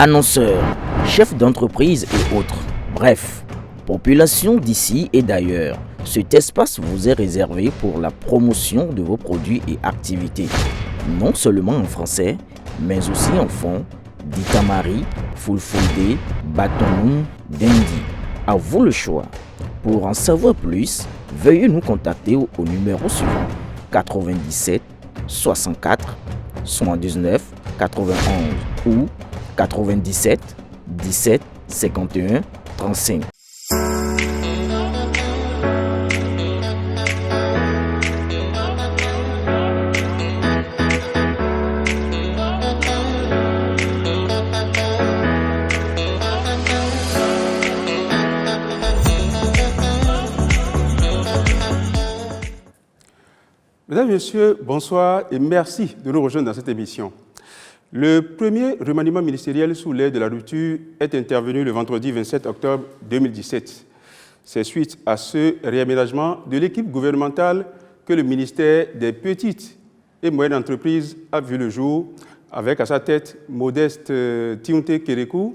annonceurs, chefs d'entreprise et autres. Bref, population d'ici et d'ailleurs, cet espace vous est réservé pour la promotion de vos produits et activités. Non seulement en français, mais aussi en fond, Ditamari, Fulfulde, Batonoum, Dendi. À vous le choix. Pour en savoir plus, veuillez nous contacter au numéro suivant 97 64 79 91 ou 97 17 51 35. Mesdames et messieurs, bonsoir et merci de nous rejoindre dans cette émission. Le premier remaniement ministériel sous l'ère de la rupture est intervenu le vendredi 27 octobre 2017. C'est suite à ce réaménagement de l'équipe gouvernementale que le ministère des Petites et Moyennes Entreprises a vu le jour, avec à sa tête Modeste Tiunte Kérékou,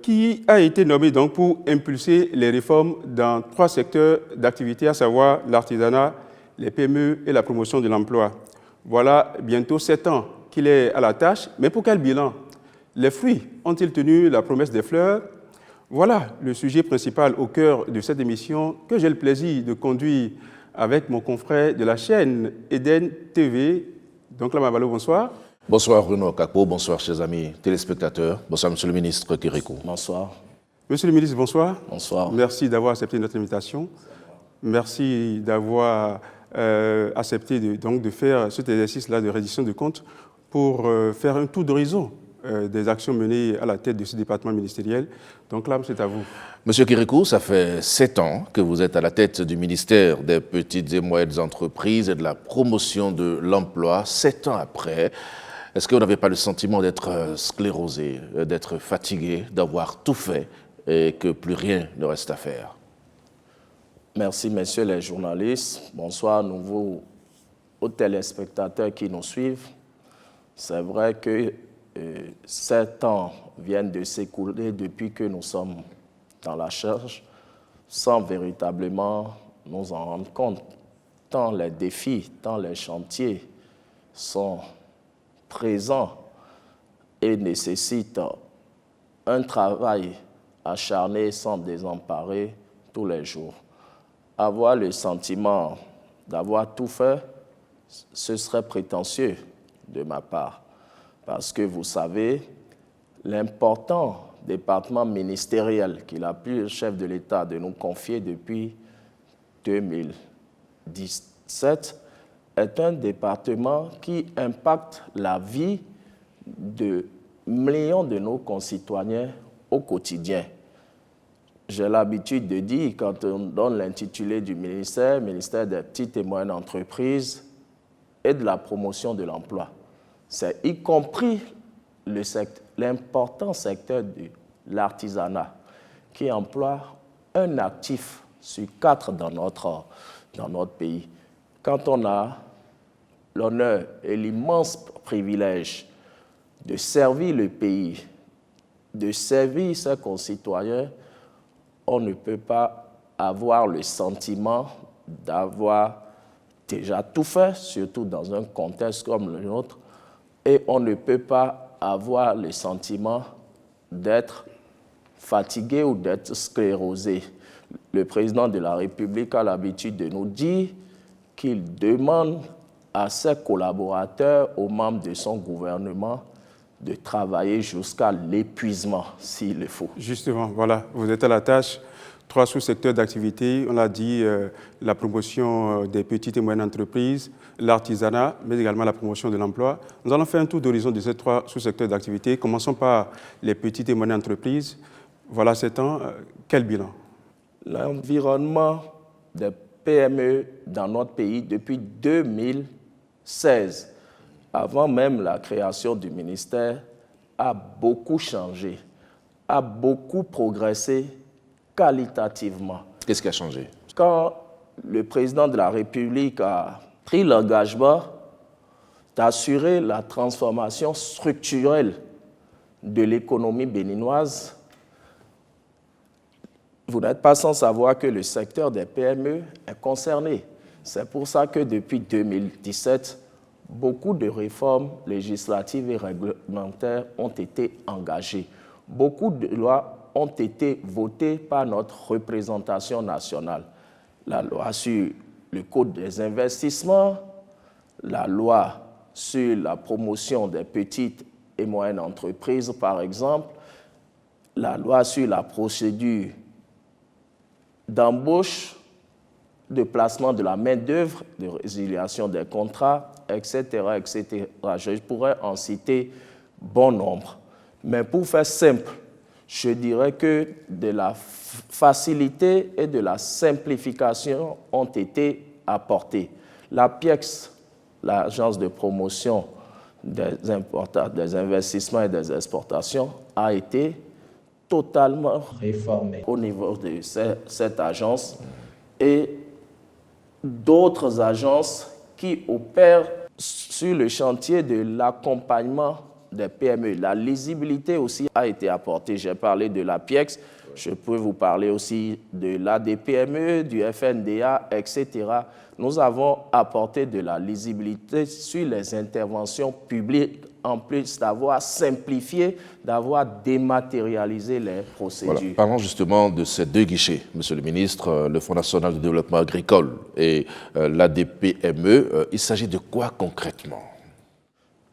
qui a été nommé donc pour impulser les réformes dans 3 secteurs d'activité, à savoir l'artisanat, les PME et la promotion de l'emploi. Voilà bientôt 7 ans qu'il est à la tâche, mais pour quel bilan? Les fruits ont-ils tenu la promesse des fleurs? Voilà le sujet principal au cœur de cette émission que j'ai le plaisir de conduire avec mon confrère de la chaîne Eden TV. Donc là, Mabalo, bonsoir. Bonsoir Bruno Kakpo, bonsoir chers amis téléspectateurs, bonsoir Monsieur le ministre Kérékou. Bonsoir. Monsieur le ministre, bonsoir. Bonsoir. Merci d'avoir accepté notre invitation. Merci d'avoir accepté de faire cet exercice-là de reddition de comptes pour faire un tour d'horizon des actions menées à la tête de ce département ministériel. Donc là, c'est à vous. Monsieur Kérékou, ça fait 7 ans que vous êtes à la tête du ministère des Petites et Moyennes Entreprises et de la promotion de l'emploi. 7 ans après, est-ce que vous n'avez pas le sentiment d'être sclérosé, d'être fatigué, d'avoir tout fait et que plus rien ne reste à faire? Merci, messieurs les journalistes. Bonsoir à nouveau aux téléspectateurs qui nous suivent. C'est vrai que 7 ans viennent de s'écouler depuis que nous sommes dans la charge, sans véritablement nous en rendre compte, tant les défis, tant les chantiers sont présents et nécessitent un travail acharné sans désemparer tous les jours. Avoir le sentiment d'avoir tout fait, ce serait prétentieux de ma part. Parce que vous savez, l'important département ministériel qu'il a pu le chef de l'État de nous confier depuis 2017 est un département qui impacte la vie de millions de nos concitoyens au quotidien. J'ai l'habitude de dire, quand on donne l'intitulé du ministère des Petites et Moyennes Entreprises et de la promotion de l'emploi, c'est y compris l'important secteur de l'artisanat qui emploie un actif sur 4 dans notre pays. Quand on a l'honneur et l'immense privilège de servir le pays, de servir ses concitoyens, on ne peut pas avoir le sentiment d'avoir déjà tout fait, surtout dans un contexte comme le nôtre, et on ne peut pas avoir le sentiment d'être fatigué ou d'être sclérosé. Le président de la République a l'habitude de nous dire qu'il demande à ses collaborateurs, aux membres de son gouvernement, de travailler jusqu'à l'épuisement, s'il le faut. Justement, voilà, vous êtes à la tâche. 3 sous-secteurs d'activité, on l'a dit, la promotion des petites et moyennes entreprises, l'artisanat, mais également la promotion de l'emploi. Nous allons faire un tour d'horizon de ces 3 sous-secteurs d'activité. Commençons par les petites et moyennes entreprises. Voilà 7 ans, quel bilan? L'environnement des PME dans notre pays depuis 2016, avant même la création du ministère, a beaucoup changé, a beaucoup progressé qualitativement. Qu'est-ce qui a changé? Quand le président de la République a pris l'engagement d'assurer la transformation structurelle de l'économie béninoise, vous n'êtes pas sans savoir que le secteur des PME est concerné. C'est pour ça que depuis 2017, beaucoup de réformes législatives et réglementaires ont été engagées. Beaucoup de lois ont été votées par notre représentation nationale. La loi sur le code des investissements, la loi sur la promotion des petites et moyennes entreprises, par exemple, la loi sur la procédure d'embauche, de placement de la main-d'œuvre, de résiliation des contrats, etc., etc. Je pourrais en citer bon nombre. Mais pour faire simple, je dirais que de la facilité et de la simplification ont été apportées. La PIEX, l'Agence de promotion des investissements et des exportations, a été totalement réformée au niveau de cette agence et d'autres agences qui opèrent sur le chantier de l'accompagnement des PME. La lisibilité aussi a été apportée. J'ai parlé de la PIEX, je peux vous parler aussi de l'ADPME, du FNDA, etc. Nous avons apporté de la lisibilité sur les interventions publiques, en plus d'avoir simplifié, d'avoir dématérialisé les procédures. Voilà. Parlons justement de ces deux guichets, Monsieur le ministre, le Fonds national de développement agricole et l'ADPME. Il s'agit de quoi concrètement?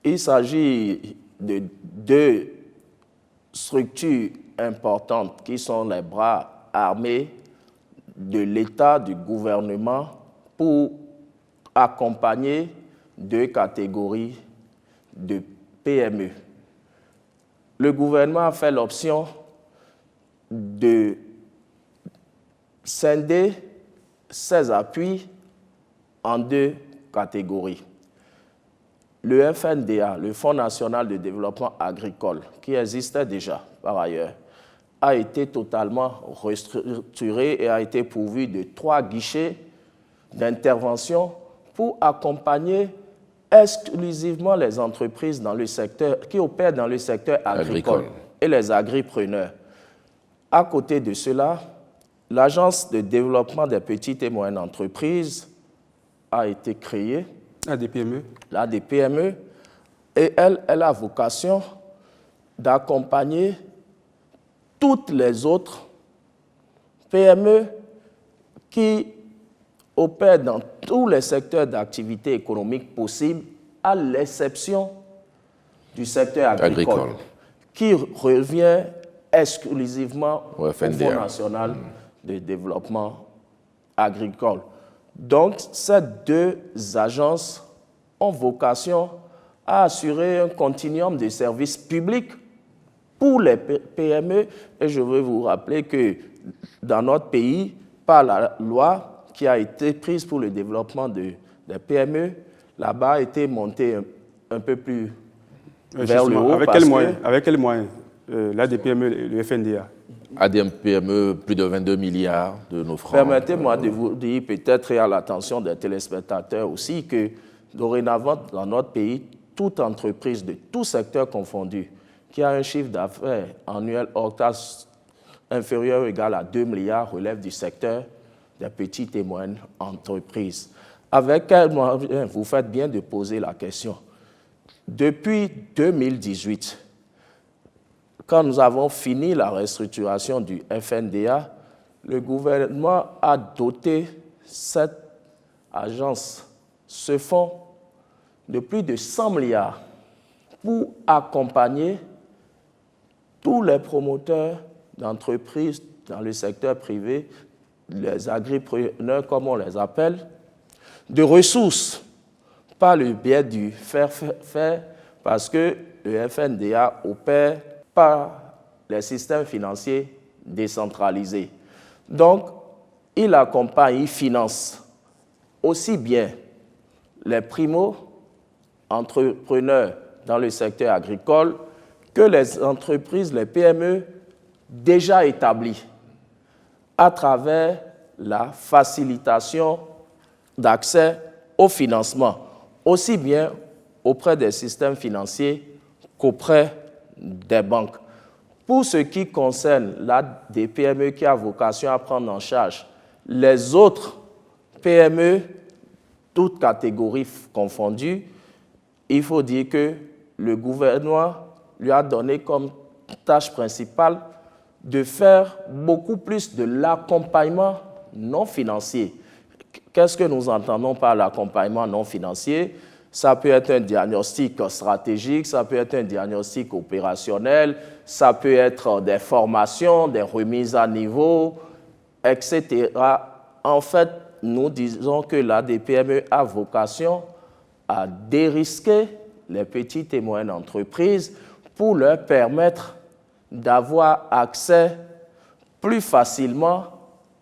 Il s'agit de deux structures importantes qui sont les bras armés de l'État, du gouvernement, pour accompagner deux catégories de PME. Le gouvernement a fait l'option de scinder ses appuis en deux catégories. Le FNDA, le Fonds national de développement agricole, qui existait déjà par ailleurs, a été totalement restructuré et a été pourvu de 3 guichets d'intervention pour accompagner exclusivement les entreprises dans le secteur, qui opèrent dans le secteur agricole et les agripreneurs. À côté de cela, l'Agence de développement des petites et moyennes entreprises a été créée, l'ADPME, et elle a vocation d'accompagner toutes les autres PME qui opèrent dans tous les secteurs d'activité économique possibles, à l'exception du secteur agricole, qui revient exclusivement au Fonds national de développement agricole. Donc, ces deux agences ont vocation à assurer un continuum de services publics pour les PME. Et je veux vous rappeler que dans notre pays, par la loi qui a été prise pour le développement des PME, là-bas a été montée un peu plus vers le haut. Avec quels moyens l'ADPME et le FNDA? ADPME, plus de 22 milliards de nos francs. Permettez-moi de vous dire, peut-être et à l'attention des téléspectateurs aussi, que dorénavant, dans notre pays, toute entreprise de tout secteur confondu qui a un chiffre d'affaires annuel hors taxe inférieur ou égal à 2 milliards relève du secteur des petites et moyennes entreprises. Avec quel moyen, vous faites bien de poser la question. Depuis 2018, quand nous avons fini la restructuration du FNDA, le gouvernement a doté cette agence, ce fonds, de plus de 100 milliards pour accompagner tous les promoteurs d'entreprises dans le secteur privé, les agripreneurs comme on les appelle, de ressources par le biais du faire, parce que le FNDA opère par les systèmes financiers décentralisés. Donc, il accompagne, il finance aussi bien les primo-entrepreneurs dans le secteur agricole que les entreprises, les PME déjà établies à travers la facilitation d'accès au financement, aussi bien auprès des systèmes financiers qu'auprès des banques. Pour ce qui concerne la DPME qui a vocation à prendre en charge les autres PME, toutes catégories confondues, il faut dire que le gouvernement lui a donné comme tâche principale de faire beaucoup plus de l'accompagnement non financier. Qu'est-ce que nous entendons par l'accompagnement non financier? Ça peut être un diagnostic stratégique, ça peut être un diagnostic opérationnel, ça peut être des formations, des remises à niveau, etc. En fait, nous disons que la DPME a vocation à dérisquer les petites et moyennes entreprises pour leur permettre d'avoir accès plus facilement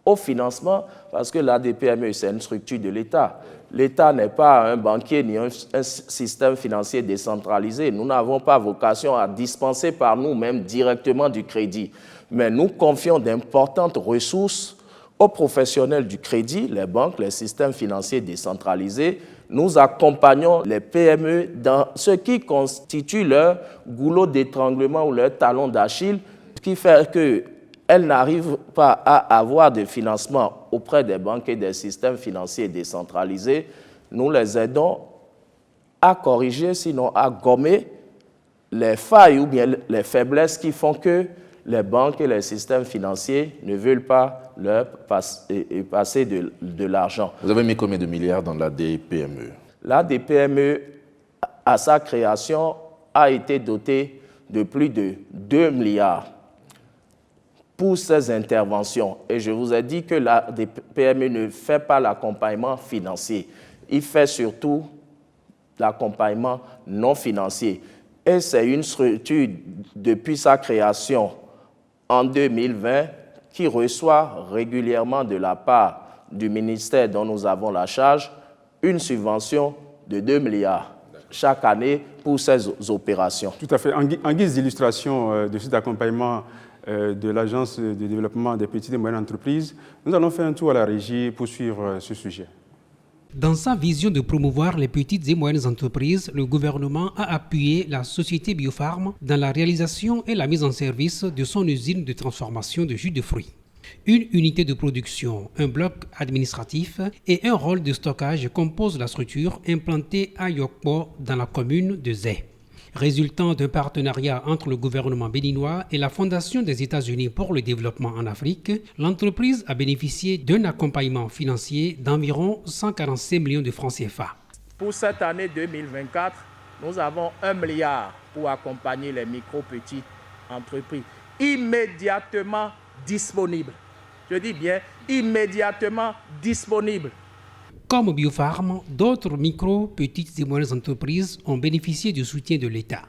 au financement, parce que la DPME, c'est une structure de l'État. L'État n'est pas un banquier ni un système financier décentralisé. Nous n'avons pas vocation à dispenser par nous-mêmes directement du crédit. Mais nous confions d'importantes ressources aux professionnels du crédit, les banques, les systèmes financiers décentralisés. Nous accompagnons les PME dans ce qui constitue leur goulot d'étranglement ou leur talon d'Achille, ce qui fait qu'elles n'arrivent pas à avoir de financement auprès des banques et des systèmes financiers décentralisés. Nous les aidons à corriger, sinon à gommer les failles ou bien les faiblesses qui font que les banques et les systèmes financiers ne veulent pas leur passer de l'argent. Vous avez mis combien de milliards dans la DPME? La DPME, à sa création, a été dotée de plus de 2 milliards pour ces interventions. Et je vous ai dit que la DPME ne fait pas l'accompagnement financier. Il fait surtout l'accompagnement non financier. Et c'est une structure, depuis sa création en 2020, qui reçoit régulièrement de la part du ministère dont nous avons la charge une subvention de 2 milliards chaque année pour ces opérations. Tout à fait. En guise d'illustration de cet accompagnement de l'Agence de développement des petites et moyennes entreprises, nous allons faire un tour à la régie pour suivre ce sujet. Dans sa vision de promouvoir les petites et moyennes entreprises, le gouvernement a appuyé la société Biopharm dans la réalisation et la mise en service de son usine de transformation de jus de fruits. Une unité de production, un bloc administratif et un rôle de stockage composent la structure implantée à Yokpo dans la commune de Zé. Résultant d'un partenariat entre le gouvernement béninois et la Fondation des États-Unis pour le développement en Afrique, l'entreprise a bénéficié d'un accompagnement financier d'environ 145 millions de francs CFA. Pour cette année 2024, nous avons 1 milliard pour accompagner les micro-petites entreprises immédiatement disponibles. Je dis bien immédiatement disponibles. Comme Biopharm, d'autres micro, petites et moyennes entreprises ont bénéficié du soutien de l'État.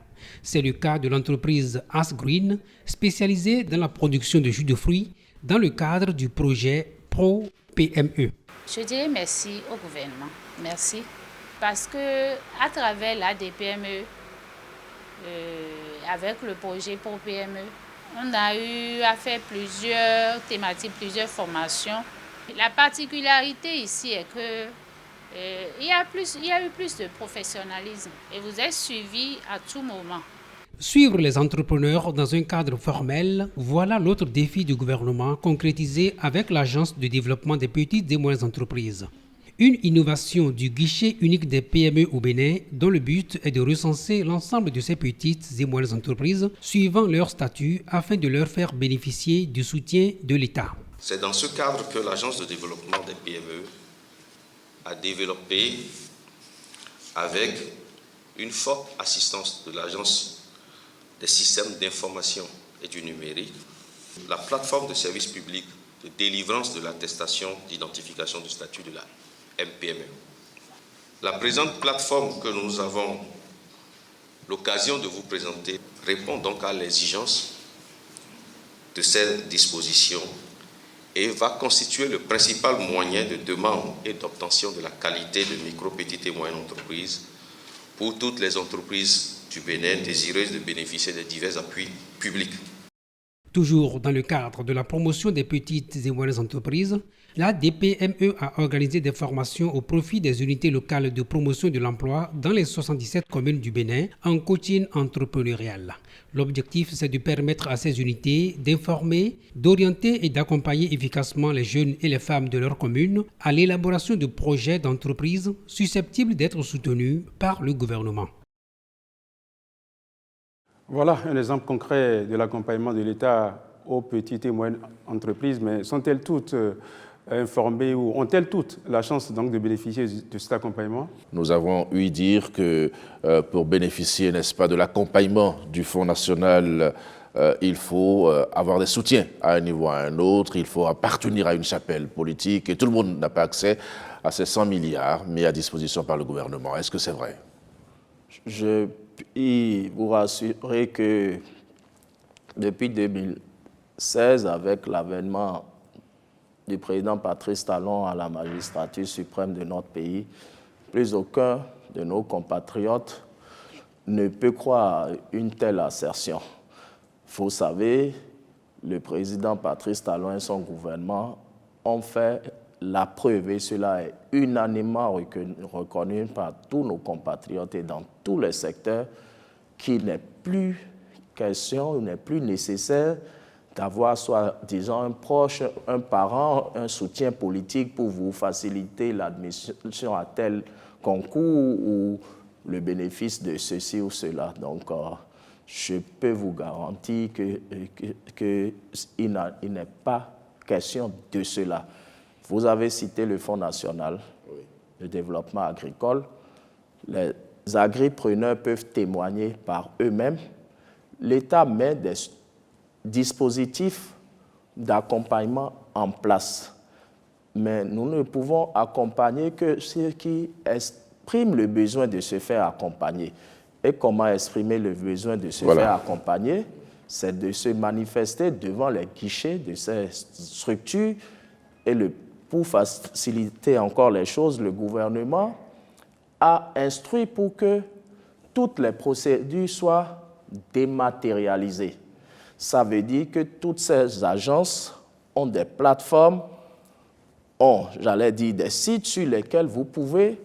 C'est le cas de l'entreprise Asgreen, spécialisée dans la production de jus de fruits, dans le cadre du projet Pro-PME. Je dirais merci au gouvernement. Merci. Parce que à travers la DPME, avec le projet Pro-PME, on a eu à faire plusieurs thématiques, plusieurs formations. La particularité ici est que il y a eu plus de professionnalisme et vous êtes suivis à tout moment. Suivre les entrepreneurs dans un cadre formel, voilà l'autre défi du gouvernement concrétisé avec l'Agence de développement des petites et moyennes entreprises. Une innovation du guichet unique des PME au Bénin dont le but est de recenser l'ensemble de ces petites et moyennes entreprises suivant leur statut afin de leur faire bénéficier du soutien de l'État. C'est dans ce cadre que l'Agence de développement des PME a développé, avec une forte assistance de l'Agence des systèmes d'information et du numérique, la plateforme de service public de délivrance de l'attestation d'identification du statut de la MPME. La présente plateforme que nous avons l'occasion de vous présenter répond donc à l'exigence de ces dispositions et va constituer le principal moyen de demande et d'obtention de la qualité de micro, petites et moyennes entreprises pour toutes les entreprises du Bénin désireuses de bénéficier des divers appuis publics. Toujours dans le cadre de la promotion des petites et moyennes entreprises, la DPME a organisé des formations au profit des unités locales de promotion de l'emploi dans les 77 communes du Bénin en coaching entrepreneurial. L'objectif, c'est de permettre à ces unités d'informer, d'orienter et d'accompagner efficacement les jeunes et les femmes de leur commune à l'élaboration de projets d'entreprise susceptibles d'être soutenus par le gouvernement. Voilà un exemple concret de l'accompagnement de l'État aux petites et moyennes entreprises, mais sont-elles toutes informées ou ont-elles toutes la chance donc de bénéficier de cet accompagnement? Nous avons ouï dire que pour bénéficier, n'est-ce pas, de l'accompagnement du Fonds national, il faut avoir des soutiens à un niveau ou à un autre, il faut appartenir à une chapelle politique et tout le monde n'a pas accès à ces 100 milliards mis à disposition par le gouvernement. Est-ce que c'est vrai? Je puis vous rassurer que depuis 2016, avec l'avènement du président Patrice Talon à la magistrature suprême de notre pays, plus aucun de nos compatriotes ne peut croire à une telle assertion. Vous savez, le président Patrice Talon et son gouvernement ont fait la preuve, et cela est unanimement reconnu par tous nos compatriotes et dans tous les secteurs, qu'il n'est plus question, il n'est plus nécessaire d'avoir disons, un proche, un parent, un soutien politique pour vous faciliter l'admission à tel concours ou le bénéfice de ceci ou cela. Donc, je peux vous garantir qu'il n'est pas question de cela. Vous avez cité le Fonds national de développement agricole. Les agripreneurs peuvent témoigner par eux-mêmes. L'État met des dispositifs d'accompagnement en place. Mais nous ne pouvons accompagner que ceux qui expriment le besoin de se faire accompagner. Et comment exprimer le besoin de se faire accompagner? C'est de se manifester devant les guichets de ces structures et pour faciliter encore les choses, le gouvernement a instruit pour que toutes les procédures soient dématérialisées. Ça veut dire que toutes ces agences ont des plateformes, j'allais dire des sites sur lesquels vous pouvez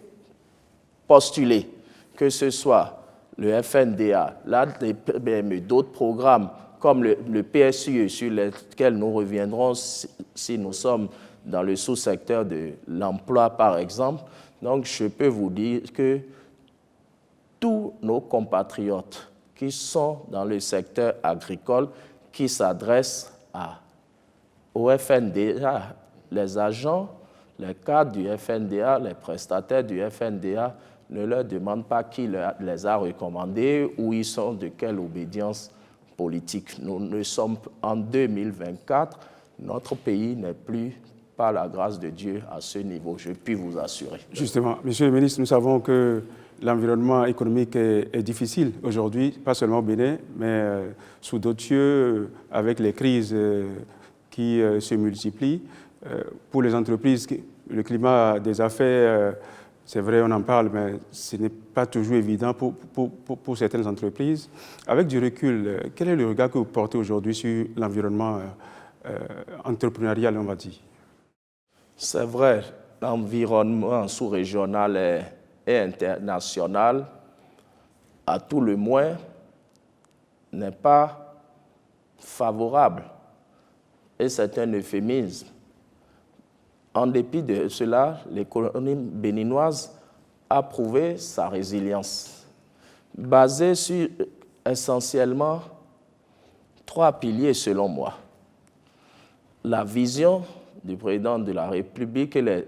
postuler, que ce soit le FNDA, l'ADPME, d'autres programmes comme le PSUE sur lesquels nous reviendrons si nous sommes dans le sous-secteur de l'emploi, par exemple. Donc, je peux vous dire que tous nos compatriotes qui sont dans le secteur agricole, qui s'adressent au FNDA, les agents, les cadres du FNDA, les prestataires du FNDA, ne leur demandent pas qui les a recommandés ou ils sont de quelle obédience politique. Nous ne sommes en 2024, notre pays n'est plus, par la grâce de Dieu, à ce niveau, je puis vous assurer. Justement, Monsieur le ministre, nous savons que l'environnement économique est difficile aujourd'hui, pas seulement au Bénin, mais sous d'autres cieux, avec les crises qui se multiplient. Pour les entreprises, le climat des affaires, c'est vrai, on en parle, mais ce n'est pas toujours évident pour certaines entreprises. Avec du recul, quel est le regard que vous portez aujourd'hui sur l'environnement entrepreneurial, on va dire? C'est vrai, l'environnement sous-régional et international, à tout le moins, n'est pas favorable. Et c'est un euphémisme. En dépit de cela, l'économie béninoise a prouvé sa résilience, basée sur essentiellement 3 piliers selon moi. La vision du président de la République et les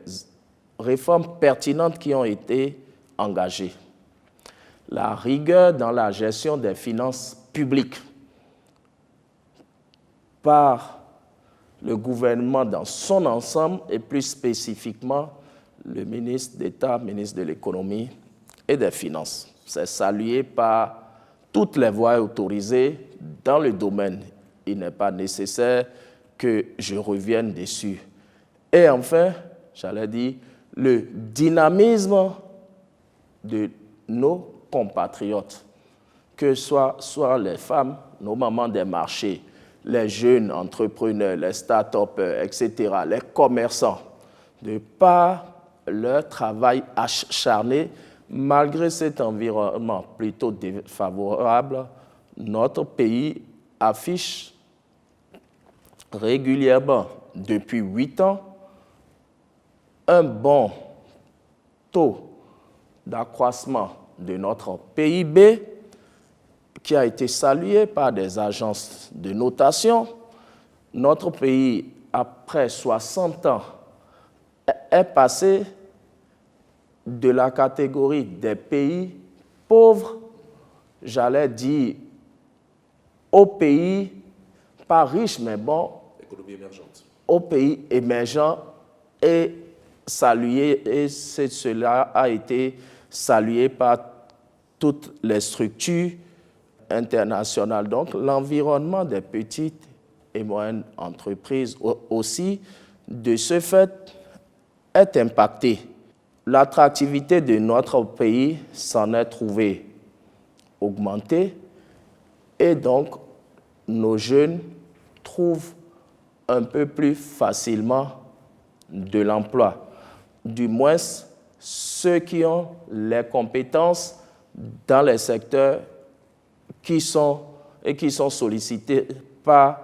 réformes pertinentes qui ont été engagées. La rigueur dans la gestion des finances publiques par le gouvernement dans son ensemble et plus spécifiquement le ministre d'État, ministre de l'Économie et des Finances. C'est salué par toutes les voies autorisées dans le domaine. Il n'est pas nécessaire que je revienne dessus. Et enfin, j'allais dire, le dynamisme de nos compatriotes, que ce soit les femmes, nos mamans des marchés, les jeunes entrepreneurs, les start-upers, etc., les commerçants, de par leur travail acharné, malgré cet environnement plutôt défavorable, notre pays affiche régulièrement, depuis 8 ans, un bon taux d'accroissement de notre PIB qui a été salué par des agences de notation. Notre pays, après 60 ans, est passé de la catégorie des pays pauvres, j'allais dire, aux pays pas riches, mais bon, Économie émergente. aux pays émergents et salué, et cela a été salué par toutes les structures internationales. Donc, l'environnement des petites et moyennes entreprises aussi, de ce fait, est impacté. L'attractivité de notre pays s'en est trouvée augmentée et donc nos jeunes trouvent un peu plus facilement de l'emploi. Du moins, ceux qui ont les compétences dans les secteurs qui sont sollicités par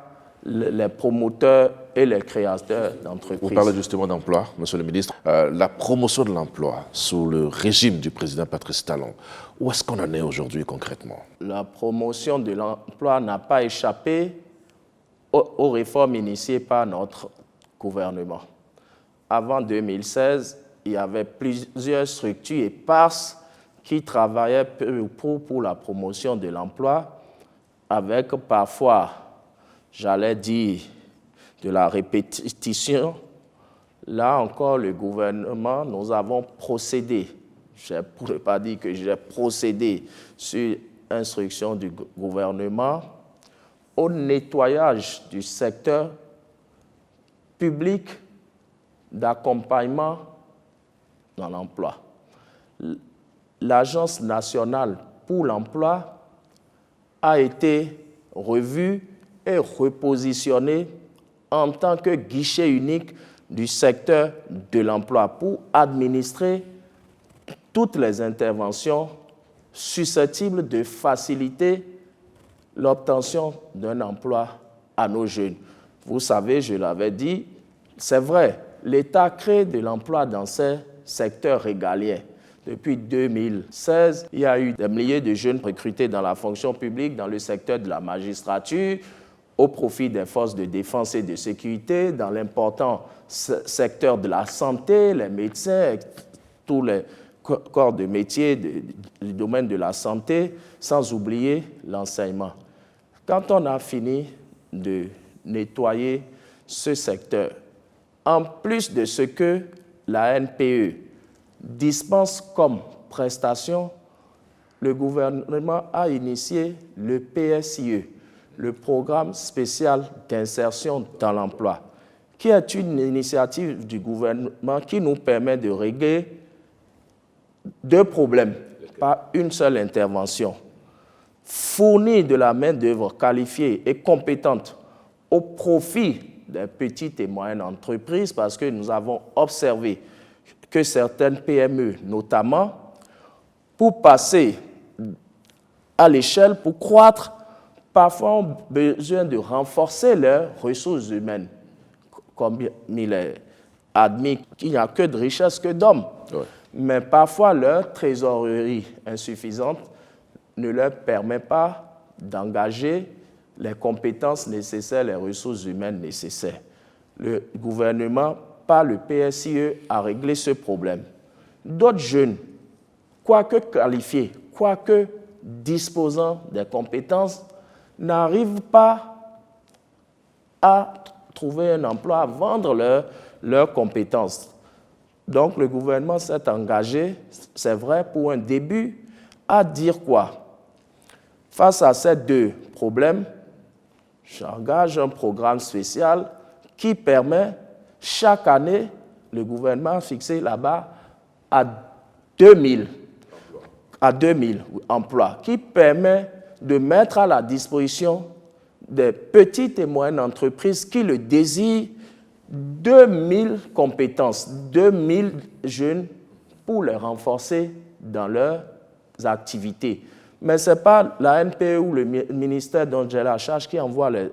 les promoteurs et les créateurs d'entreprises. Vous parlez justement d'emploi, Monsieur le ministre. La promotion de l'emploi sous le régime du président Patrice Talon, où est-ce qu'on en est aujourd'hui concrètement? La promotion de l'emploi n'a pas échappé aux réformes initiées par notre gouvernement. Avant 2016, il y avait plusieurs structures éparses qui travaillaient pour la promotion de l'emploi, avec parfois, j'allais dire, de la répétition. Là encore, le gouvernement, nous avons procédé, pour ne pas dire que j'ai procédé sur instruction du gouvernement, au nettoyage du secteur public d'accompagnement dans l'emploi. L'Agence nationale pour l'emploi a été revue et repositionnée en tant que guichet unique du secteur de l'emploi pour administrer toutes les interventions susceptibles de faciliter l'obtention d'un emploi à nos jeunes. Vous savez, je l'avais dit, c'est vrai, l'État crée de l'emploi dans ces secteurs régaliens. Depuis 2016, il y a eu des milliers de jeunes recrutés dans la fonction publique, dans le secteur de la magistrature, au profit des forces de défense et de sécurité, dans l'important secteur de la santé, les médecins, tous les corps de métier du domaine de la santé, sans oublier l'enseignement. Quand on a fini de nettoyer ce secteur, en plus de ce que la NPE dispense comme prestation, le gouvernement a initié le PSIE, le Programme spécial d'insertion dans l'emploi, qui est une initiative du gouvernement qui nous permet de régler 2 problèmes par une seule intervention. Fournir de la main-d'œuvre qualifiée et compétente au profit des petites et moyennes entreprises, parce que nous avons observé que certaines PME, notamment, pour passer à l'échelle, pour croître, parfois ont besoin de renforcer leurs ressources humaines. Comme il est admis qu'il n'y a que de richesse que d'hommes. Ouais. Mais parfois, leur trésorerie insuffisante ne leur permet pas d'engager les compétences nécessaires, les ressources humaines nécessaires. Le gouvernement, par le PSIE, a réglé ce problème. D'autres jeunes, quoique qualifiés, quoique disposant des compétences, n'arrivent pas à trouver un emploi, à vendre leurs compétences. Donc, le gouvernement s'est engagé, c'est vrai, pour un début, à dire quoi? Face à ces 2 problèmes, j'engage un programme spécial qui permet, chaque année, le gouvernement a fixé là-bas à 2000 emplois, qui permet de mettre à la disposition des petites et moyennes entreprises qui le désirent 2000 compétences, 2000 jeunes pour les renforcer dans leurs activités. Mais ce n'est pas la NPE ou le ministère dont j'ai la charge qui envoie les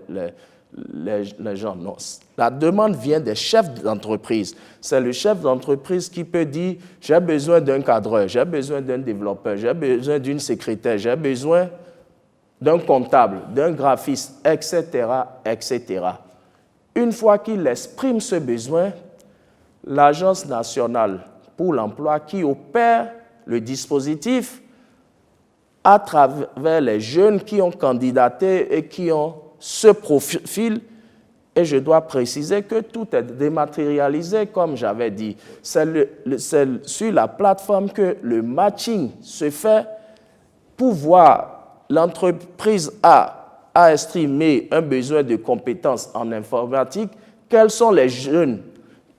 gens. Non. La demande vient des chefs d'entreprise. C'est le chef d'entreprise qui peut dire « j'ai besoin d'un cadreur, j'ai besoin d'un développeur, j'ai besoin d'une secrétaire, j'ai besoin d'un comptable, d'un graphiste, etc., etc. » Une fois qu'il exprime ce besoin, l'Agence nationale pour l'emploi qui opère le dispositif à travers les jeunes qui ont candidaté et qui ont ce profil, et je dois préciser que tout est dématérialisé, comme j'avais dit. C'est sur la plateforme que le matching se fait pour voir l'entreprise a estimé un besoin de compétences en informatique, quels sont les jeunes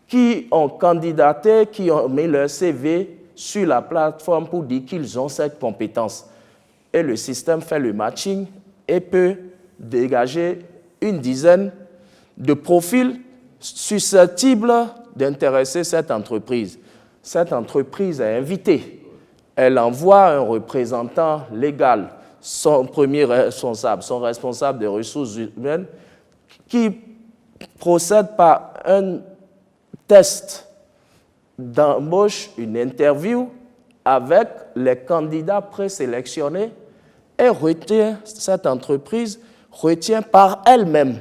qui ont candidaté, qui ont mis leur CV sur la plateforme pour dire qu'ils ont cette compétence. Et le système fait le matching et peut dégager une dizaine de profils susceptibles d'intéresser cette entreprise. Cette entreprise est invitée. Elle envoie un représentant légal, son premier responsable, son responsable des ressources humaines, qui procède par un test d'embauche, une interview avec les candidats présélectionnés et cette entreprise retient par elle-même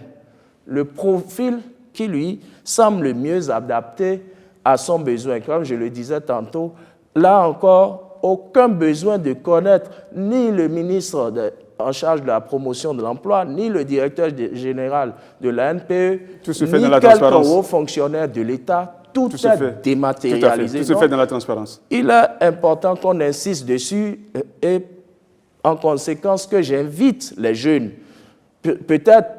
le profil qui lui semble le mieux adapté à son besoin. Comme je le disais tantôt, là encore, aucun besoin de connaître ni le ministre en charge de la promotion de l'emploi, ni le directeur général de la NPE, ni quelques hauts fonctionnaires de l'État. Tout est dématérialisé. Tout se fait dans la transparence. Il est important qu'on insiste dessus et en conséquence que j'invite les jeunes, peut-être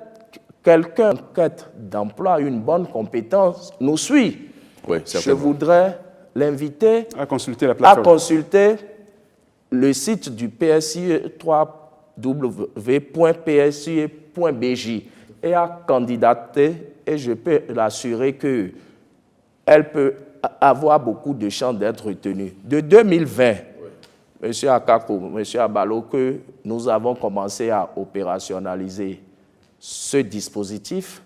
quelqu'un en quête d'emploi, une bonne compétence, nous suit. Oui, je voudrais l'inviter à consulter la plateforme. À consulter le site du PSIE, www.psie.bj, et à candidater, et je peux l'assurer qu'elle peut avoir beaucoup de chances d'être retenue. De 2020, M. Akako, M. Abalo, que nous avons commencé à opérationnaliser ce dispositif,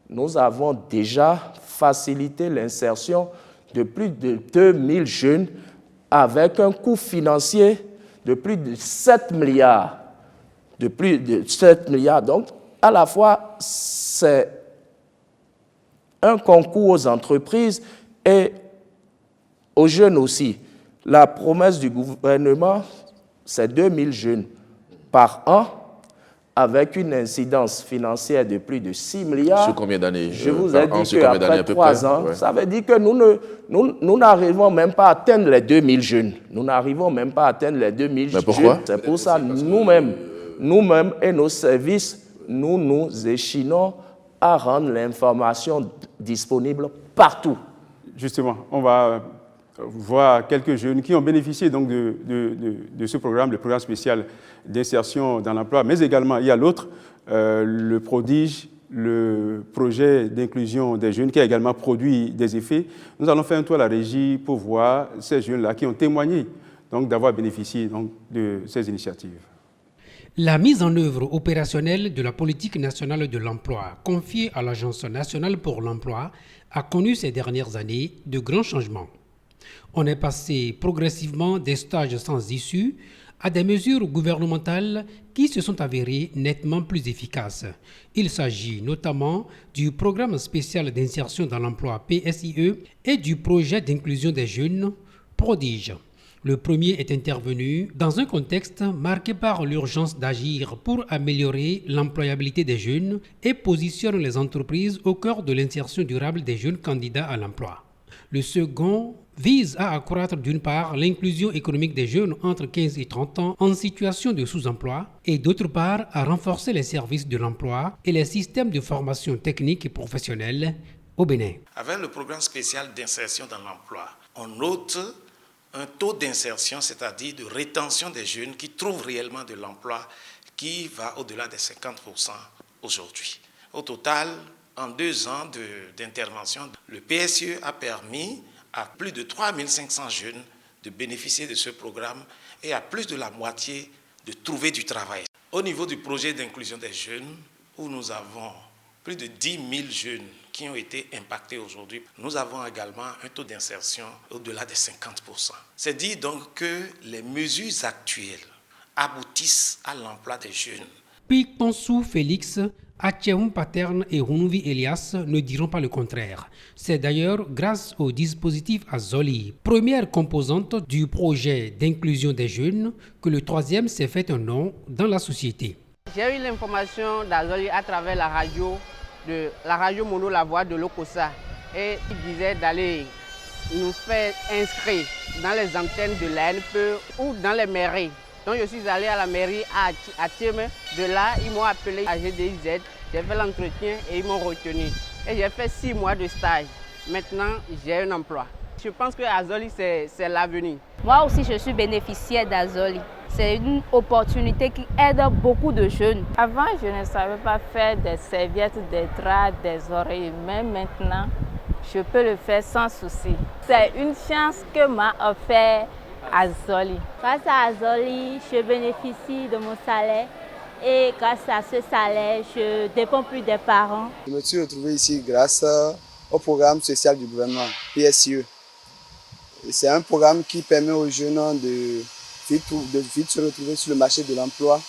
nous avons déjà facilité l'insertion de plus de 2000 jeunes avec un coût financier de plus de 7 milliards. De plus de 7 milliards. Donc, à la fois, c'est un concours aux entreprises et aux jeunes aussi. La promesse du gouvernement, c'est 2000 jeunes par an, avec une incidence financière de plus de 6 milliards. Sur combien d'années? Je vous ai dit qu'après 3 ans, ça veut dire que nous n'arrivons même pas à atteindre les 2000 jeunes. Nous n'arrivons même pas à atteindre les 2000 jeunes. Pourquoi? C'est pour ça nous-mêmes et nos services, nous échinons à rendre l'information disponible partout. Justement, on va voir quelques jeunes qui ont bénéficié donc de ce programme, le programme spécial d'insertion dans l'emploi, mais également il y a l'autre, le prodige, le projet d'inclusion des jeunes qui a également produit des effets. Nous allons faire un tour à la régie pour voir ces jeunes-là qui ont témoigné donc d'avoir bénéficié donc de ces initiatives. La mise en œuvre opérationnelle de la politique nationale de l'emploi confiée à l'Agence nationale pour l'emploi a connu ces dernières années de grands changements. On est passé progressivement des stages sans issue à des mesures gouvernementales qui se sont avérées nettement plus efficaces. Il s'agit notamment du programme spécial d'insertion dans l'emploi PSIE et du projet d'inclusion des jeunes Prodige. Le premier est intervenu dans un contexte marqué par l'urgence d'agir pour améliorer l'employabilité des jeunes et positionne les entreprises au cœur de l'insertion durable des jeunes candidats à l'emploi. Le second vise à accroître d'une part l'inclusion économique des jeunes entre 15 et 30 ans en situation de sous-emploi et d'autre part à renforcer les services de l'emploi et les systèmes de formation technique et professionnelle au Bénin. Avec le programme spécial d'insertion dans l'emploi, on note un taux d'insertion, c'est-à-dire de rétention des jeunes qui trouvent réellement de l'emploi, qui va au-delà des 50% aujourd'hui. Au total, en 2 ans d'intervention, le PSE a permis à plus de 3500 jeunes de bénéficier de ce programme et à plus de la moitié de trouver du travail. Au niveau du projet d'inclusion des jeunes, où nous avons plus de 10 000 jeunes qui ont été impactés aujourd'hui, nous avons également un taux d'insertion au-delà de 50%. C'est dire donc que les mesures actuelles aboutissent à l'emploi des jeunes. Picponsou Félix, Atcheum Paterne et Rounuvi Elias ne diront pas le contraire. C'est d'ailleurs grâce au dispositif Azoli, première composante du projet d'inclusion des jeunes, que le troisième s'est fait un nom dans la société. J'ai eu l'information d'Azoli à travers la radio Mono La Voix de l'Okosa. Et il disait d'aller nous faire inscrire dans les antennes de l'ANPE ou dans les mairies. Donc je suis allé à la mairie à Thieme. De là, ils m'ont appelé à GDIZ. J'ai fait l'entretien et ils m'ont retenu. Et j'ai fait 6 mois de stage. Maintenant, j'ai un emploi. Je pense que Azoli, c'est l'avenir. Moi aussi, je suis bénéficiaire d'Azoli. C'est une opportunité qui aide beaucoup de jeunes. Avant, je ne savais pas faire des serviettes, des draps, des oreilles. Mais maintenant, je peux le faire sans souci. C'est une chance que m'a offert Azoli. Grâce à Azoli, je bénéficie de mon salaire et grâce à ce salaire, je ne dépends plus des parents. Je me suis retrouvé ici grâce au programme social du gouvernement, PSE. C'est un programme qui permet aux jeunes de vite se retrouver sur le marché de l'emploi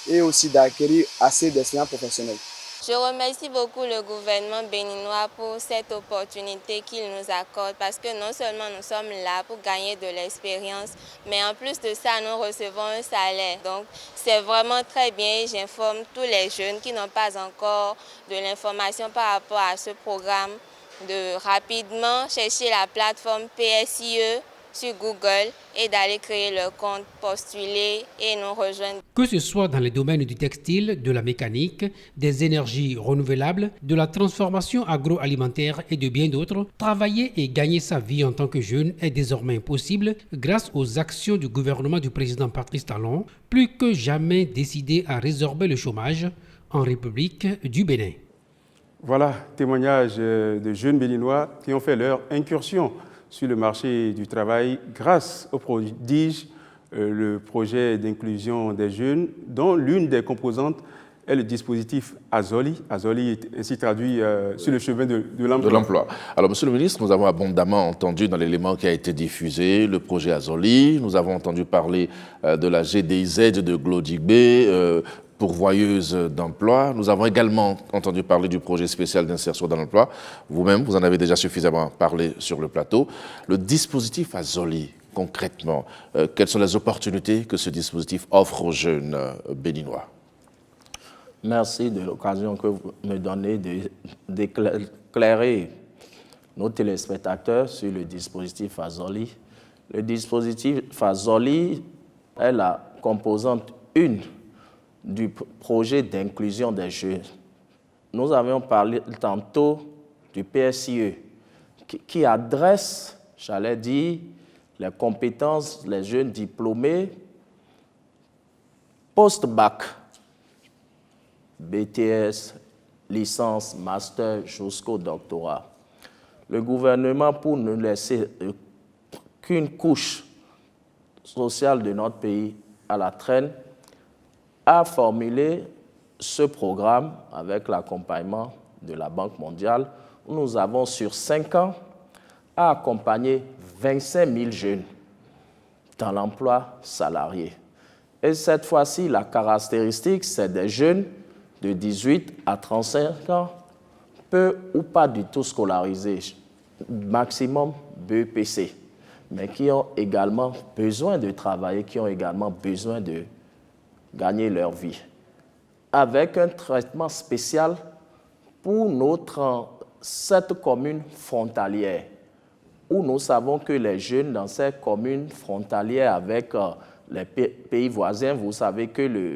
et aussi d'acquérir assez d'expérience professionnelle. Je remercie beaucoup le gouvernement béninois pour cette opportunité qu'il nous accorde parce que non seulement nous sommes là pour gagner de l'expérience, mais en plus de ça, nous recevons un salaire. Donc c'est vraiment très bien et j'informe tous les jeunes qui n'ont pas encore de l'information par rapport à ce programme de rapidement chercher la plateforme PSIE sur Google et d'aller créer leur compte, postuler et nous rejoindre. Que ce soit dans les domaines du textile, de la mécanique, des énergies renouvelables, de la transformation agroalimentaire et de bien d'autres, travailler et gagner sa vie en tant que jeune est désormais possible grâce aux actions du gouvernement du président Patrice Talon, plus que jamais décidé à résorber le chômage en République du Bénin. Voilà, témoignage de jeunes béninois qui ont fait leur incursion sur le marché du travail grâce au prodige, le projet d'inclusion des jeunes, dont l'une des composantes est le dispositif Azoli. Azoli est ainsi traduit sur le chemin de l'emploi. Alors, Monsieur le ministre, nous avons abondamment entendu dans l'élément qui a été diffusé le projet Azoli. Nous avons entendu parler de la GDIZ de Glodigbe, pourvoyeuse d'emploi. Nous avons également entendu parler du projet spécial d'insertion dans l'emploi. Vous-même, vous en avez déjà suffisamment parlé sur le plateau. Le dispositif Azoli, concrètement, quelles sont les opportunités que ce dispositif offre aux jeunes béninois? Merci de l'occasion que vous me donnez d'éclairer nos téléspectateurs sur le dispositif Azoli. Le dispositif Azoli est la composante 1 du projet d'inclusion des jeunes. Nous avions parlé tantôt du PSIE qui adresse, j'allais dire, les compétences des jeunes diplômés post-bac, BTS, licence, master jusqu'au doctorat. Le gouvernement, pour ne laisser qu'une couche sociale de notre pays à la traîne, a formulé ce programme avec l'accompagnement de la Banque mondiale où nous avons sur 5 ans à accompagner 25 000 jeunes dans l'emploi salarié. Et cette fois-ci, la caractéristique, c'est des jeunes de 18 à 35 ans, peu ou pas du tout scolarisés, maximum BEPC, mais qui ont également besoin de travailler, qui ont également besoin de gagner leur vie, avec un traitement spécial pour cette commune frontalière, où nous savons que les jeunes dans ces communes frontalières avec les pays voisins, vous savez que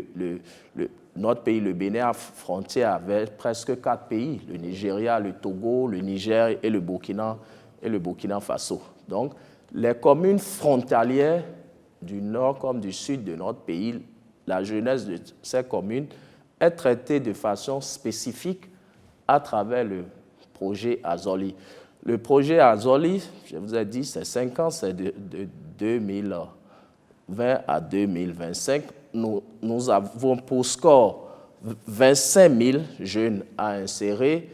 notre pays, le Bénin, a frontière avec presque 4 pays, le Nigeria, le Togo, le Niger et le Burkina Faso. Donc, les communes frontalières du nord comme du sud de notre pays, la jeunesse de ces communes est traité de façon spécifique à travers le projet Azoli. Le projet Azoli, je vous ai dit, c'est 5 ans, c'est de 2020 à 2025. Nous avons pour score 25 000 jeunes à insérer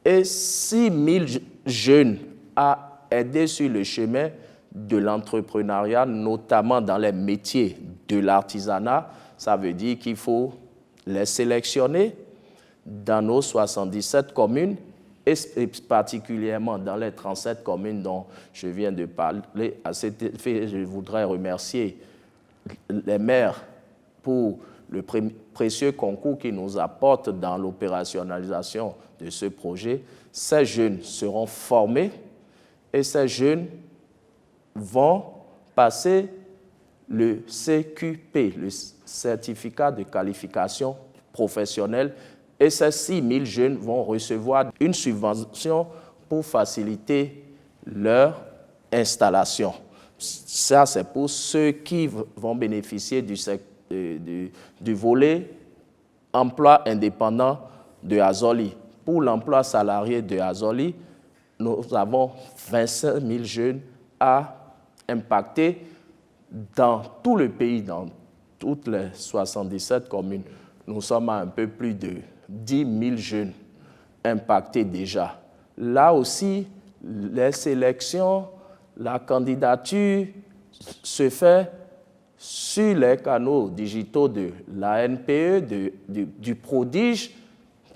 et 6 000 jeunes à aider sur le chemin de l'entrepreneuriat, notamment dans les métiers de l'artisanat. Ça veut dire qu'il faut les sélectionner dans nos 77 communes et particulièrement dans les 37 communes dont je viens de parler. À cet effet, je voudrais remercier les maires pour le précieux concours qu'ils nous apportent dans l'opérationnalisation de ce projet. Ces jeunes seront formés et ces jeunes vont passer le CQP, le certificat de qualification professionnelle, et ces 6 000 jeunes vont recevoir une subvention pour faciliter leur installation. Ça, c'est pour ceux qui vont bénéficier du volet emploi indépendant de Azoli. Pour l'emploi salarié de Azoli, nous avons 25 000 jeunes à impacter dans tout le pays, dans toutes les 77 communes. Nous sommes à un peu plus de 10 000 jeunes impactés déjà. Là aussi, les sélections, la candidature se fait sur les canaux digitaux de l'ANPE, du Prodige.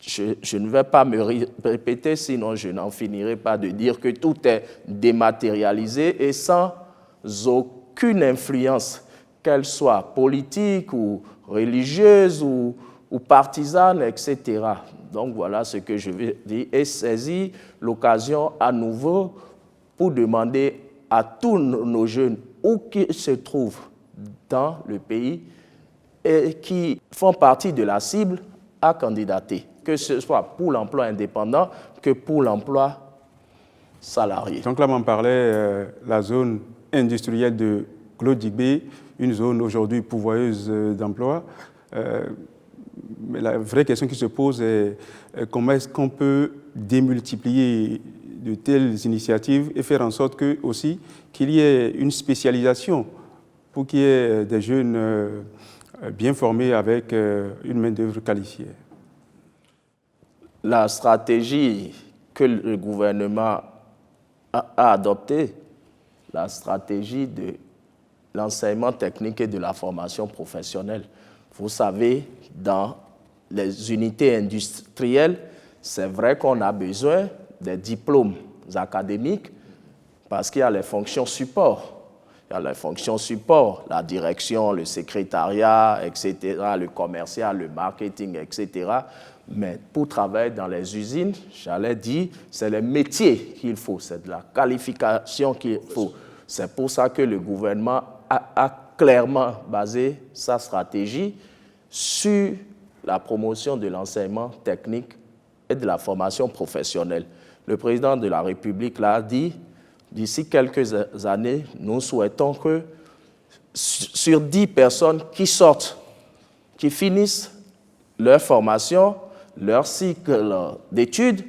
Je ne vais pas me répéter, sinon je n'en finirai pas de dire que tout est dématérialisé et sans aucune influence, qu'elle soit politique ou religieuse ou partisane, etc. Donc voilà ce que je veux dire et saisir l'occasion à nouveau pour demander à tous nos jeunes où qu'ils se trouvent dans le pays et qui font partie de la cible à candidater, que ce soit pour l'emploi indépendant que pour l'emploi salarié. Donc là, on parlait la zone industrielle de Claude Digbé, une zone aujourd'hui pourvoyeuse d'emplois. Mais la vraie question qui se pose est comment est-ce qu'on peut démultiplier de telles initiatives et faire en sorte qu'il y ait une spécialisation pour qu'il y ait des jeunes bien formés avec une main-d'œuvre qualifiée. La stratégie que le gouvernement a adoptée, la stratégie de l'enseignement technique et de la formation professionnelle. Vous savez, dans les unités industrielles, c'est vrai qu'on a besoin des diplômes académiques parce qu'il y a les fonctions support. Il y a les fonctions support, la direction, le secrétariat, etc., le commercial, le marketing, etc. Mais pour travailler dans les usines, j'allais dire, c'est les métiers qu'il faut, c'est de la qualification qu'il faut. C'est pour ça que le gouvernement a clairement basé sa stratégie sur la promotion de l'enseignement technique et de la formation professionnelle. Le président de la République l'a dit, d'ici quelques années, nous souhaitons que sur 10 personnes qui sortent, qui finissent leur formation, leur cycle d'études,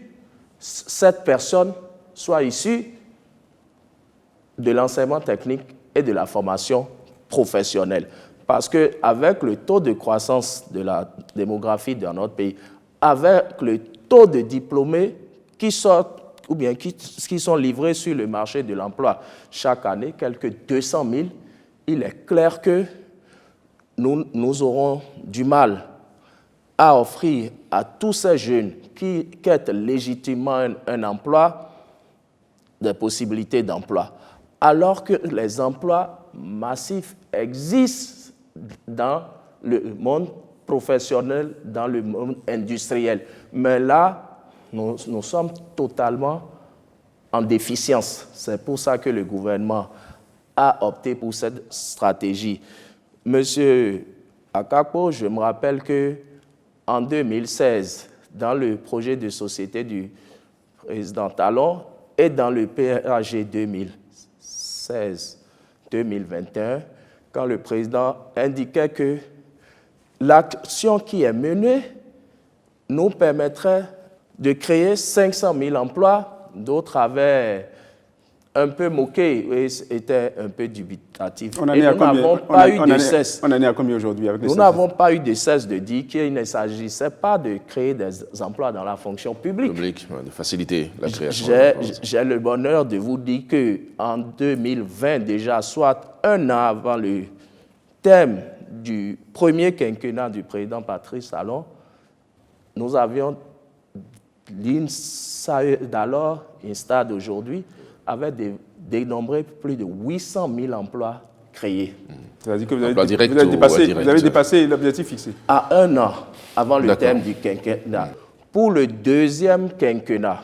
7 personnes soient issues de l'enseignement technique et de la formation professionnelle. Parce qu'avec le taux de croissance de la démographie dans notre pays, avec le taux de diplômés qui sortent ou bien qui sont livrés sur le marché de l'emploi chaque année, quelques 200 000, il est clair que nous aurons du mal à offrir à tous ces jeunes qui quittent légitimement un emploi, des possibilités d'emploi, alors que les emplois massifs existent dans le monde professionnel, dans le monde industriel. Mais là, nous sommes totalement en déficience. C'est pour ça que le gouvernement a opté pour cette stratégie. Monsieur Akakpo, je me rappelle qu'en 2016, dans le projet de société du président Talon et dans le PAG 2016-2021, quand le président indiquait que l'action qui est menée nous permettrait de créer 500 000 emplois. D'autres avaient un peu moqué et étaient un peu dubitatifs. On en est à combien aujourd'hui avec les Nous n'avons pas eu de cesse de dire qu'il ne s'agissait pas de créer des emplois dans la fonction publique. De faciliter la création. J'ai le bonheur de vous dire qu'en 2020, déjà, soit un an avant le thème du premier quinquennat du président Patrice Talon, nous avions l'INSAE d'alors, INSTA d'aujourd'hui, avait dénombré plus de 800 000 emplois créés. C'est-à-dire que vous avez dépassé l'objectif fixé. À un an avant le thème du quinquennat. Pour le deuxième quinquennat,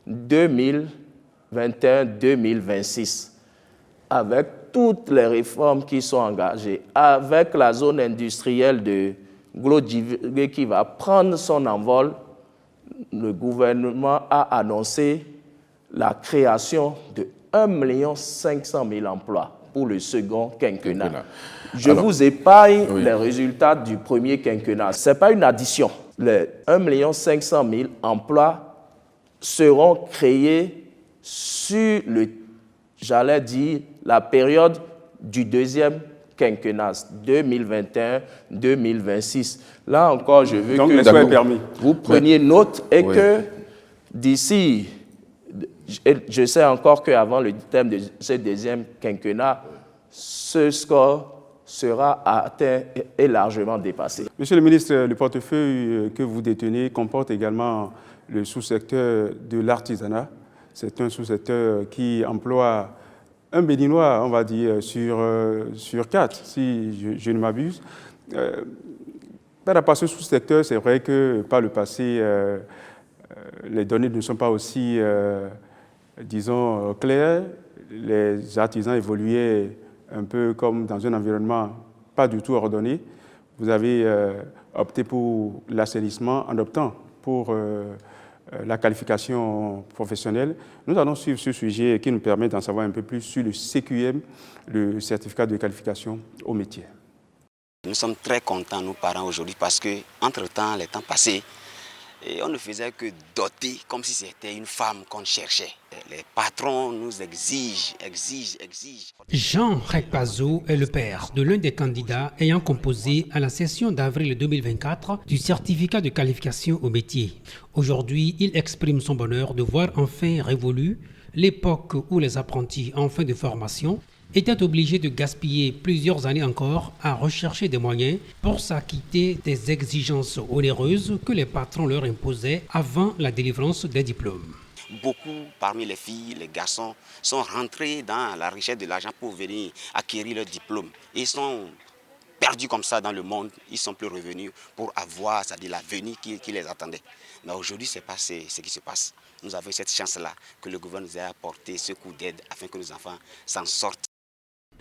2021-2026, avec toutes les réformes qui sont engagées, avec la zone industrielle de Glodjivé qui va prendre son envol, le gouvernement a annoncé la création de 1 500 000 emplois pour le second quinquennat. Je vous épargne les résultats du premier quinquennat. Ce n'est pas une addition. Les 1 500 000 emplois seront créés sur la période du deuxième quinquennat 2021-2026. Là encore, je veux que vous preniez note et que d'ici, je sais encore qu'avant le thème de ce deuxième quinquennat, ce score sera atteint et largement dépassé. Monsieur le ministre, le portefeuille que vous détenez comporte également le sous-secteur de l'artisanat. C'est un sous-secteur qui emploie un Béninois, on va dire, sur 4, si je ne m'abuse. Par rapport à ce sous-secteur, c'est vrai que par le passé, les données ne sont pas aussi, disons, claires. Les artisans évoluaient un peu comme dans un environnement pas du tout ordonné. Vous avez opté pour l'assainissement en optant pour la qualification professionnelle. Nous allons suivre ce sujet qui nous permet d'en savoir un peu plus sur le CQM, le certificat de qualification au métier. Nous sommes très contents, nous parents, aujourd'hui, parce que entre-temps, les temps passés, on ne faisait que doter comme si c'était une femme qu'on cherchait. Les patrons nous exigent. Jean Rekpazo est le père de l'un des candidats ayant composé à la session d'avril 2024 du certificat de qualification au métier. Aujourd'hui, il exprime son bonheur de voir enfin révolue l'époque où les apprentis en fin de formation étaient obligés de gaspiller plusieurs années encore à rechercher des moyens pour s'acquitter des exigences onéreuses que les patrons leur imposaient avant la délivrance des diplômes. Beaucoup parmi les filles, les garçons sont rentrés dans la recherche de l'argent pour venir acquérir leur diplôme. Ils sont perdus comme ça dans le monde, ils ne sont plus revenus pour avoir, c'est-à-dire l'avenir qui les attendait. Mais aujourd'hui, ce n'est pas ce qui se passe. Nous avons cette chance-là que le gouvernement nous ait apporté ce coup d'aide afin que nos enfants s'en sortent.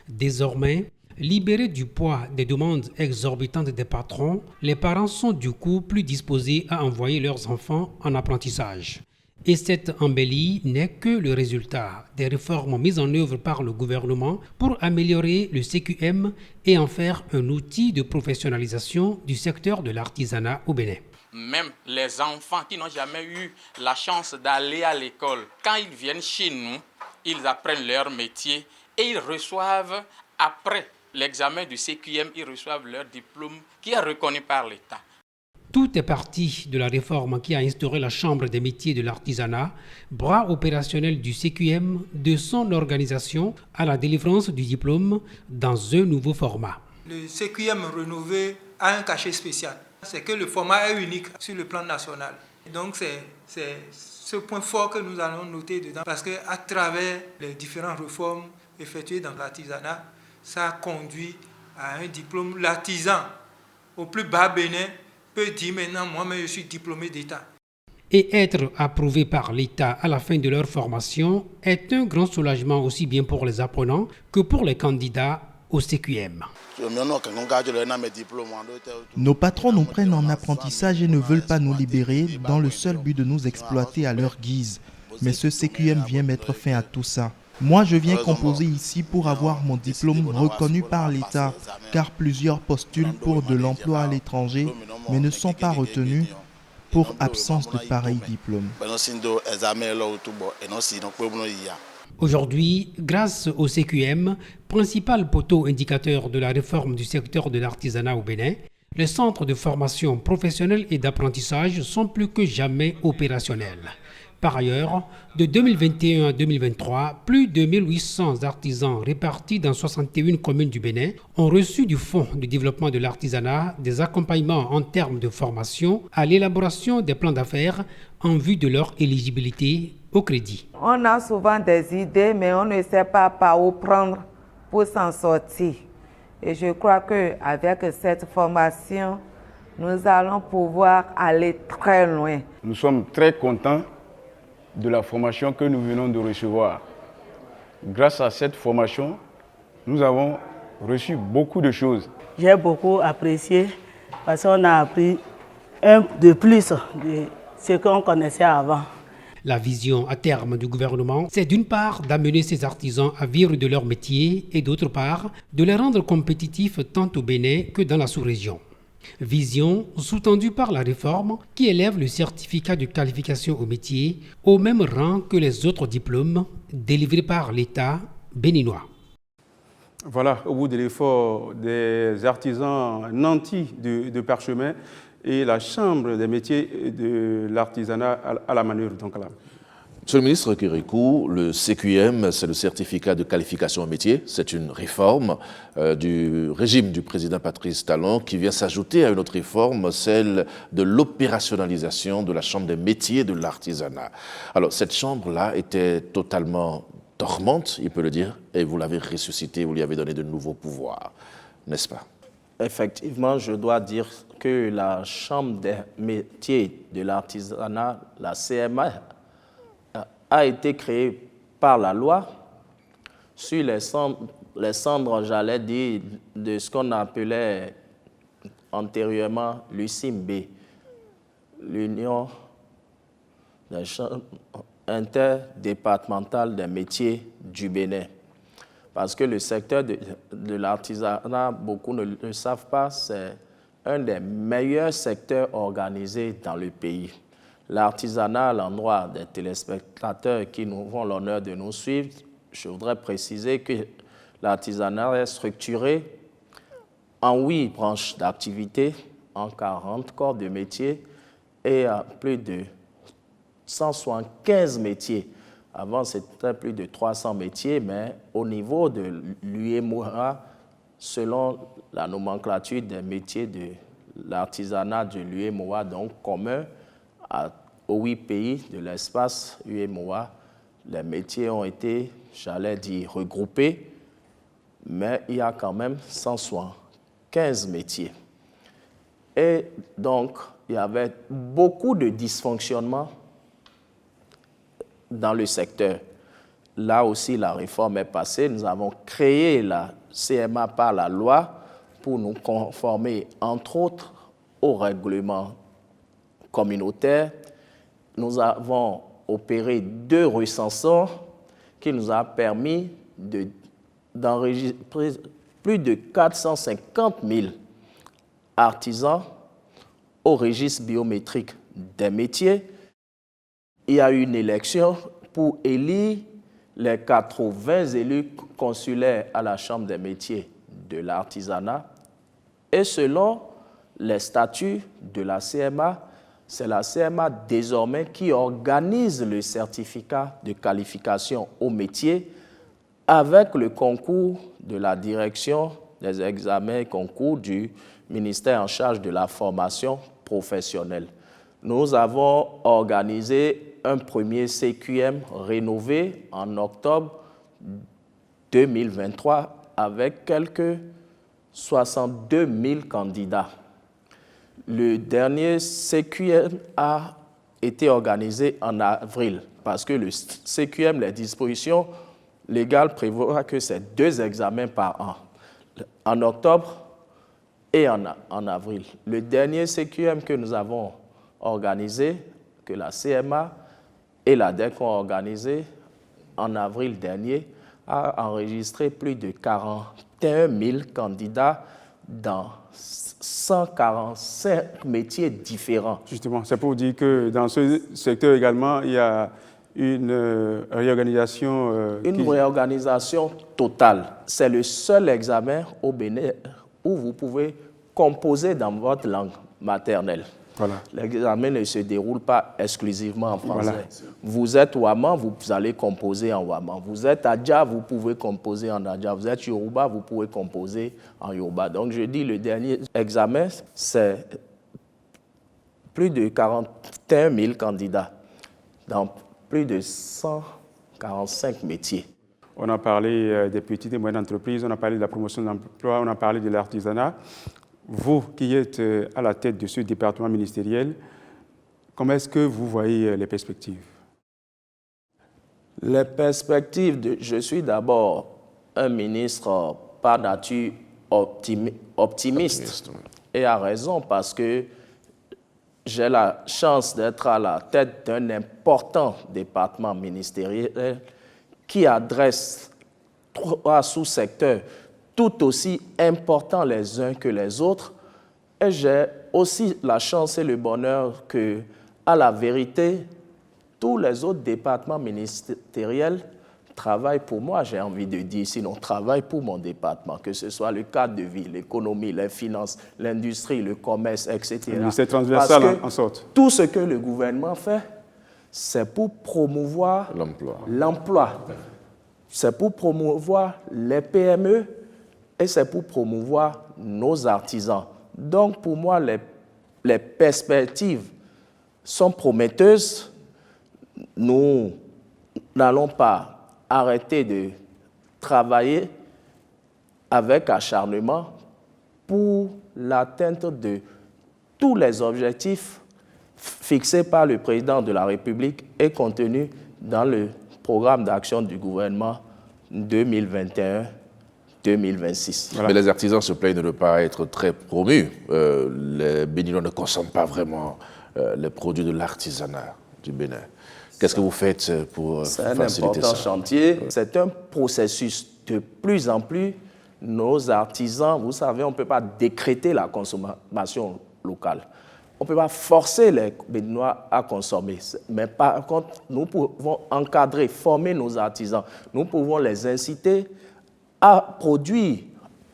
Désormais, libérés du poids des demandes exorbitantes des patrons, les parents sont du coup plus disposés à envoyer leurs enfants en apprentissage. Et cette embellie n'est que le résultat des réformes mises en œuvre par le gouvernement pour améliorer le CQM et en faire un outil de professionnalisation du secteur de l'artisanat au Bénin. Même les enfants qui n'ont jamais eu la chance d'aller à l'école, quand ils viennent chez nous, ils apprennent leur métier et ils reçoivent, après l'examen du CQM, ils reçoivent leur diplôme qui est reconnu par l'État. Tout est parti de la réforme qui a instauré la Chambre des métiers de l'artisanat, bras opérationnel du CQM, de son organisation à la délivrance du diplôme dans un nouveau format. Le CQM rénové a un cachet spécial. C'est que le format est unique sur le plan national. Donc c'est ce point fort que nous allons noter dedans parce qu'à travers les différentes réformes effectuées dans l'artisanat, ça a conduit à un diplôme. L'artisan au plus bas Bénin peut dire maintenant, moi-même je suis diplômé d'État. Et être approuvé par l'État à la fin de leur formation est un grand soulagement aussi bien pour les apprenants que pour les candidats au CQM. Nos patrons nous prennent en apprentissage et ne veulent pas nous libérer dans le seul but de nous exploiter à leur guise. Mais ce CQM vient mettre fin à tout ça. Moi, je viens composer ici pour avoir mon diplôme reconnu par l'État, car plusieurs postulent pour de l'emploi à l'étranger, mais ne sont pas retenus pour absence de pareils diplômes. Aujourd'hui, grâce au CQM, principal poteau indicateur de la réforme du secteur de l'artisanat au Bénin, les centres de formation professionnelle et d'apprentissage sont plus que jamais opérationnels. Par ailleurs, de 2021 à 2023, plus de 1800 artisans répartis dans 61 communes du Bénin ont reçu du Fonds de développement de l'artisanat des accompagnements en termes de formation à l'élaboration des plans d'affaires en vue de leur éligibilité au crédit. On a souvent des idées, mais on ne sait pas par où prendre pour s'en sortir. Et je crois qu'avec cette formation, nous allons pouvoir aller très loin. Nous sommes très contents de la formation que nous venons de recevoir. Grâce à cette formation, nous avons reçu beaucoup de choses. J'ai beaucoup apprécié parce qu'on a appris un de plus de ce qu'on connaissait avant. La vision à terme du gouvernement, c'est d'une part d'amener ces artisans à vivre de leur métier et d'autre part de les rendre compétitifs tant au Bénin que dans la sous-région. Vision sous-tendue par la réforme qui élève le certificat de qualification au métier au même rang que les autres diplômes délivrés par l'État béninois. Voilà, au bout de l'effort des artisans nantis de Parchemin et la Chambre des métiers de l'artisanat à la manœuvre. Monsieur le ministre Kérékou, le CQM, c'est le certificat de qualification au métier. C'est une réforme du régime du président Patrice Talon qui vient s'ajouter à une autre réforme, celle de l'opérationnalisation de la Chambre des métiers de l'artisanat. Alors, cette chambre-là était totalement dormante, il peut le dire, et vous l'avez ressuscitée, vous lui avez donné de nouveaux pouvoirs, n'est-ce pas? Effectivement, je dois dire que la Chambre des métiers de l'artisanat, la CMA, a été créée par la loi sur les cendres, j'allais dire, de ce qu'on appelait antérieurement l'UCIMB, l'Union des chambres interdépartementales des métiers du Bénin. Parce que le secteur de l'artisanat, beaucoup ne le savent pas, c'est un des meilleurs secteurs organisés dans le pays. L'artisanat, à l'endroit des téléspectateurs qui nous font l'honneur de nous suivre, je voudrais préciser que l'artisanat est structuré en 8 branches d'activité, en 40 corps de métiers et à plus de 175 métiers. Avant, c'était plus de 300 métiers, mais au niveau de l'UEMOA, selon la nomenclature des métiers de l'artisanat de l'UEMOA, donc commun aux 8 pays de l'espace UEMOA, les métiers ont été, j'allais dire, regroupés, mais il y a quand même 175 métiers. Et donc, il y avait beaucoup de dysfonctionnements dans le secteur. Là aussi, la réforme est passée. Nous avons créé la CMA par la loi pour nous conformer, entre autres, au règlement communautaire. Nous avons opéré 2 recensants qui nous a permis d'enregistrer plus de 450 000 artisans au registre biométrique des métiers. Il y a eu une élection pour élire les 80 élus consulaires à la Chambre des métiers de l'artisanat. Et selon les statuts de la CMA, c'est la CMA désormais qui organise le certificat de qualification au métier avec le concours de la direction des examens et concours du ministère en charge de la formation professionnelle. Nous avons organisé un premier CQM rénové en octobre 2023 avec quelques 62 000 candidats. Le dernier CQM a été organisé en avril parce que le CQM, les dispositions légales prévoient que c'est 2 examens par an, en octobre et en avril. Le dernier CQM que nous avons organisé, que la CMA et la DEC ont organisé en avril dernier, a enregistré plus de 41 000 candidats, dans 145 métiers différents. Justement, c'est pour dire que dans ce secteur également, il y a une réorganisation. Réorganisation totale. C'est le seul examen au Bénin où vous pouvez composer dans votre langue maternelle. Voilà. L'examen ne se déroule pas exclusivement en français. Voilà. Vous êtes Ouaman, vous allez composer en Ouaman. Vous êtes Adja, vous pouvez composer en Adja. Vous êtes Yoruba, vous pouvez composer en Yoruba. Donc je dis le dernier examen, c'est plus de 41 000 candidats dans plus de 145 métiers. On a parlé des petites et moyennes entreprises, on a parlé de la promotion de l'emploi, on a parlé de l'artisanat. Vous qui êtes à la tête de ce département ministériel, comment est-ce que vous voyez les perspectives? Les perspectives, je suis d'abord un ministre par nature optimiste. Et à raison parce que j'ai la chance d'être à la tête d'un important département ministériel qui adresse 3 sous-secteurs tout aussi importants les uns que les autres. Et j'ai aussi la chance et le bonheur que, à la vérité, tous les autres départements ministériels travaillent pour moi, j'ai envie de dire, sinon travaillent pour mon département, que ce soit le cadre de vie, l'économie, les finances, l'industrie, le commerce, etc. C'est transversal en sorte. Tout ce que le gouvernement fait, c'est pour promouvoir l'emploi. C'est pour promouvoir les PME et c'est pour promouvoir nos artisans. Donc, pour moi, les perspectives sont prometteuses. Nous n'allons pas arrêter de travailler avec acharnement pour l'atteinte de tous les objectifs fixés par le président de la République et contenus dans le programme d'action du gouvernement 2021-2026. Voilà. Mais les artisans se plaignent de ne pas être très promus. Les Béninois ne consomment pas vraiment les produits de l'artisanat du Bénin. Qu'est-ce que vous faites pour faciliter ça? C'est un important chantier. C'est un processus. De plus en plus, nos artisans, vous savez, on ne peut pas décréter la consommation locale. On ne peut pas forcer les Béninois à consommer. Mais par contre, nous pouvons encadrer, former nos artisans. Nous pouvons les inciter à produire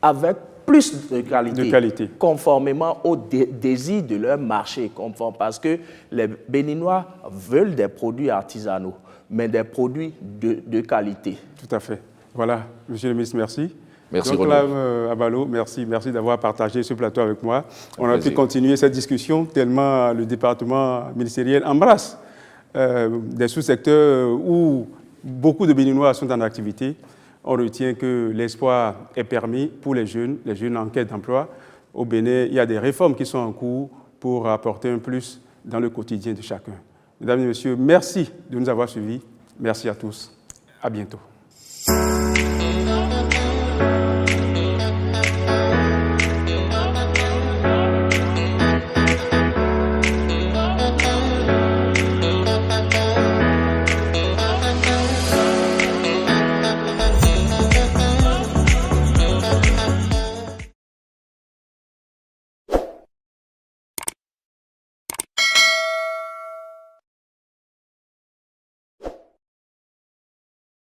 avec plus de qualité, conformément au désir de leur marché. Parce que les Béninois veulent des produits artisanaux, mais des produits de qualité. Tout à fait. Voilà, Monsieur le ministre, merci. Merci, donc, là, Abalo, merci d'avoir partagé ce plateau avec moi. On a pu continuer cette discussion tellement le département ministériel embrasse des sous-secteurs où beaucoup de Béninois sont en activité. On retient que l'espoir est permis pour les jeunes en quête d'emploi. Au Bénin, il y a des réformes qui sont en cours pour apporter un plus dans le quotidien de chacun. Mesdames et messieurs, merci de nous avoir suivis. Merci à tous. À bientôt.